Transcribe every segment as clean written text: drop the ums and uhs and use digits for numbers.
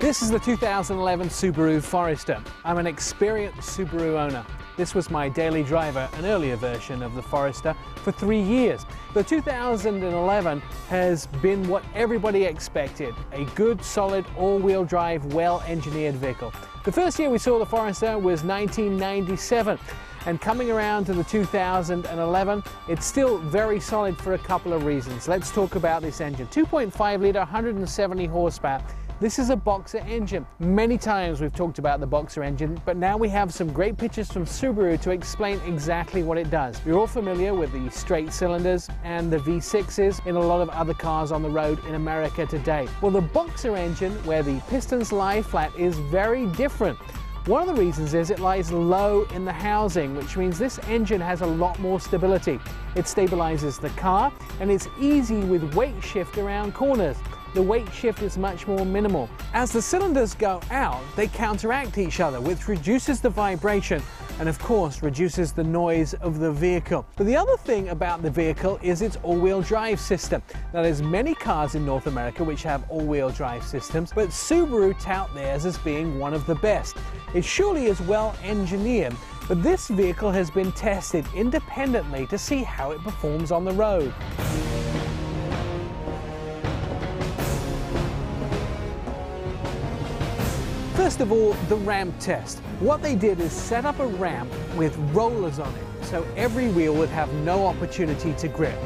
This is the 2011 Subaru Forester. I'm an experienced Subaru owner. This was my daily driver, an earlier version of the Forester, for 3 years. The 2011 has been what everybody expected, a good, solid, all-wheel drive, well-engineered vehicle. The first year we saw the Forester was 1997, and coming around to the 2011, it's still very solid for a couple of reasons. Let's talk about this engine. 2.5 litre, 170 horsepower. This is a boxer engine. Many times we've talked about the boxer engine, but now we have some great pictures from Subaru to explain exactly what it does. You're all familiar with the straight cylinders and the V6s in a lot of other cars on the road in America today. Well, the boxer engine, where the pistons lie flat, is very different. One of the reasons is it lies low in the housing, which means this engine has a lot more stability. It stabilizes the car, and it's easy with weight shift around corners. The weight shift is much more minimal. As the cylinders go out, they counteract each other, which reduces the vibration and of course reduces the noise of the vehicle. But the other thing about the vehicle is its all-wheel drive system. Now, there's many cars in North America which have all-wheel drive systems, but Subaru tout theirs as being one of the best. It surely is well engineered, but this vehicle has been tested independently to see how it performs on the road. First of all, the ramp test. What they did is set up a ramp with rollers on it, so every wheel would have no opportunity to grip.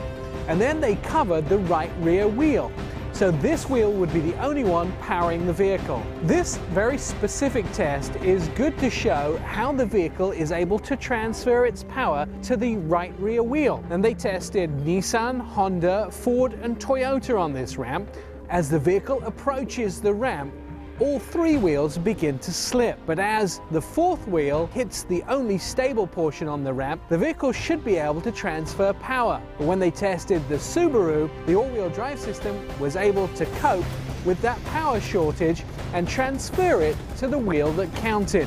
And then they covered the right rear wheel, so this wheel would be the only one powering the vehicle. This very specific test is good to show how the vehicle is able to transfer its power to the right rear wheel. And they tested Nissan, Honda, Ford and Toyota on this ramp. As the vehicle approaches the ramp, all three wheels begin to slip, but as the fourth wheel hits the only stable portion on the ramp, the vehicle should be able to transfer power. But when they tested the Subaru, the all-wheel drive system was able to cope with that power shortage and transfer it to the wheel that counted.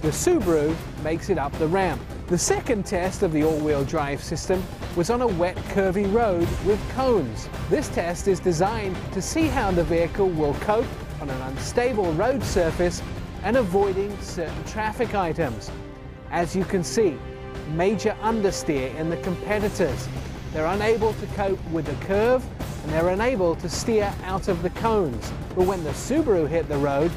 The Subaru makes it up the ramp. The second test of the all-wheel drive system was on a wet, curvy road with cones. This test is designed to see how the vehicle will cope on an unstable road surface and avoiding certain traffic items. As you can see, major understeer in the competitors. They're unable to cope with the curve and they're unable to steer out of the cones. But when the Subaru hit the road,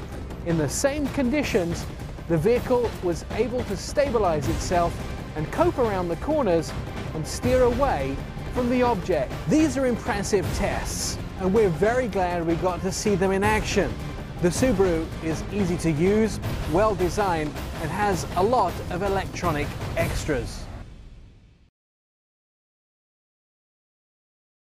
in the same conditions, the vehicle was able to stabilize itself and cope around the corners and steer away from the object. These are impressive tests, and we're very glad we got to see them in action. The Subaru is easy to use, well designed, and has a lot of electronic extras.